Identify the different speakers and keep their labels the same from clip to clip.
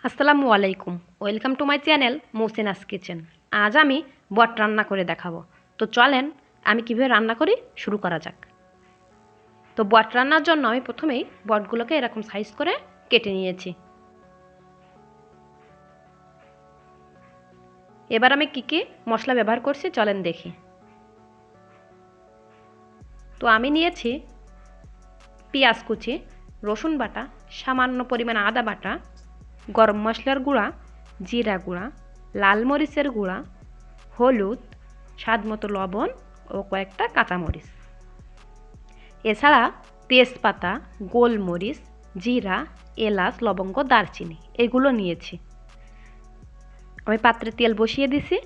Speaker 1: আসসালামু আলাইকুম, welcome to my channel Mousina's kitchen. আজ আমি বট রান্না করে দেখাবো। তো চলেন আমি কিভাবে রান্না করি শুরু করা যাক। তো বট রান্নার জন্য আমি প্রথমেই বটগুলোকে এরকম সাইজ করে কেটে নিয়েছি। এবার আমি কী কী মশলা ব্যবহার করছি চলেন দেখি। তো আমি নিয়েছি পেঁয়াজ কুচি, রসুন বাটা, সামান্য পরিমাণ আদা বাটা, গরম মশলার গুঁড়া, জিরা গুঁড়া, লাল মরিচের গুঁড়া, হলুদ, স্বাদমতো লবণ ও কয়েকটা কাঁচামরিচ। এছাড়া তেজপাতা, গোলমরিচ, জিরা, এলাচ, লবঙ্গ, দারচিনি এগুলো নিয়েছি। আমি পাত্রে তেল বসিয়ে দিছি।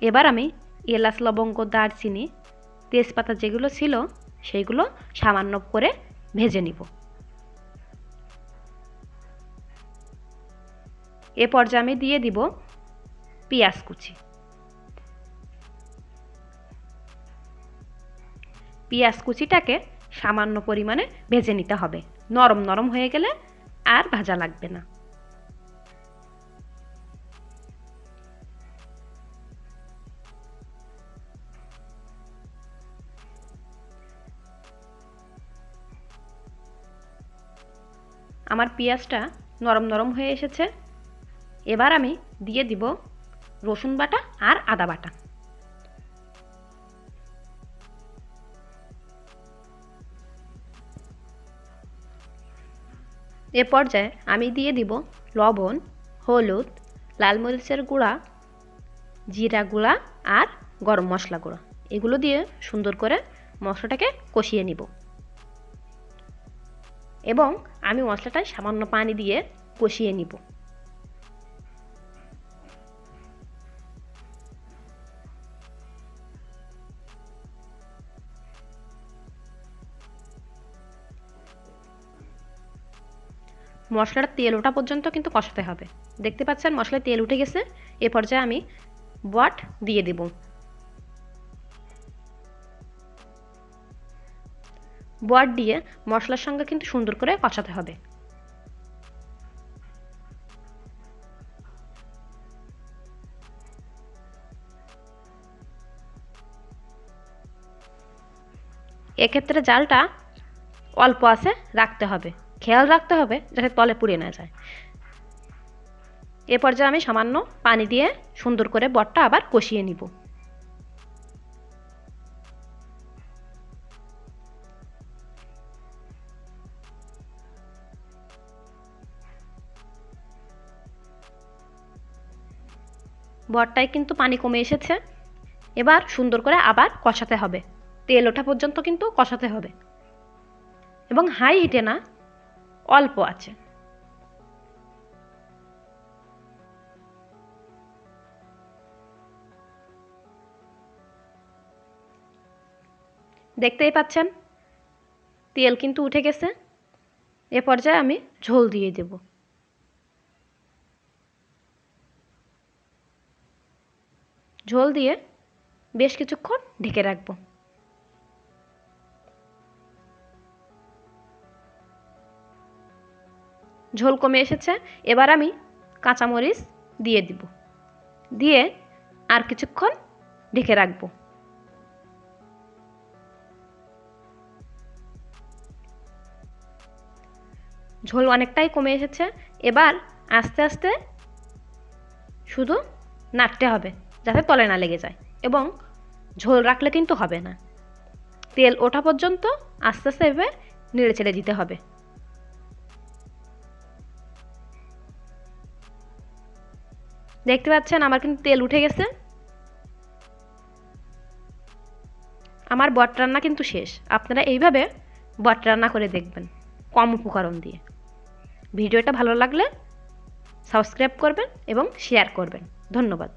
Speaker 1: এবার আমি এলাচ, লবঙ্গ, দারচিনি, তেজপাতা যেগুলো ছিল সেইগুলো সামান্য করে ভেজে নিব। এ পর্যায়ে আমি দিয়ে দিব পেঁয়াজ কুচি। পেঁয়াজ কুচিটাকে সামান্য পরিমাণে ভেজে নিতে হবে, নরম নরম হয়ে গেলে আর ভাজা লাগবে না। আমার পেঁয়াজটা নরম নরম হয়ে এসেছে। এবার আমি দিয়ে দিব রসুন বাটা আর আদা বাটা। এ পর্যায়ে আমি দিয়ে দিব লবণ, হলুদ, লাল মরিচের গুঁড়া, জিরা গুঁড়া আর গরম মশলা গুঁড়া। এগুলো দিয়ে সুন্দর করে মশলাটাকে কষিয়ে নিব এবং আমি মশলাটায় সামান্য পানি দিয়ে কষিয়ে নিব। মশলাটা তেল ওঠা পর্যন্ত কিন্তু কষাতে হবে। দেখতে পাচ্ছেন মশলায় তেল উঠে গেছে। এ পর্যায়ে আমি বট দিয়ে দেব। বট দিয়ে মশলার সঙ্গে কিন্তু সুন্দর করে কষাতে হবে। এক্ষেত্রে জালটা অল্প আছে রাখতে হবে, খেয়াল রাখতে হবে যাতে তলে পুড়ে না যায়। এ পর্যায়ে আমি সামান্য পানি দিয়ে সুন্দর করে বটটা আবার কষিয়ে নিব। বটটায় কিন্তু পানি কমে এসেছে। এবার সুন্দর করে আবার কষাতে হবে, তেল ওঠা পর্যন্ত কিন্তু কষাতে হবে এবং হাই হিটে না, অল্প আছে। দেখতেই পাচ্ছেন তেল কিন্তু উঠে গেছে। এ পর্যায়ে আমি ঝোল দিয়ে দেব। ঝোল দিয়ে বেশ কিছুক্ষণ ঢেকে রাখব। ঝোল কমে এসেছে। এবার আমি কাঁচামরিচ দিয়ে দিব, দিয়ে আর কিছুক্ষণ ঢেকে রাখব। ঝোল অনেকটাই কমে এসেছে। এবার আস্তে আস্তে শুধু নাড়তে হবে যাতে তলে না লেগে যায় এবং ঝোল রাখলে কিন্তু হবে না। তেল ওঠা পর্যন্ত আস্তে আস্তে এভাবে নেড়ে চেড়ে দিতে হবে। দেখতে পাচ্ছেন আমার কিন্তু তেল উঠে গেছে। আমার বট রান্না কিন্তু শেষ। আপনারা এইভাবে বট রান্না করে দেখবেন কম উপকরণ দিয়ে। ভিডিওটা ভালো লাগলে সাবস্ক্রাইব করবেন এবং শেয়ার করবেন। ধন্যবাদ।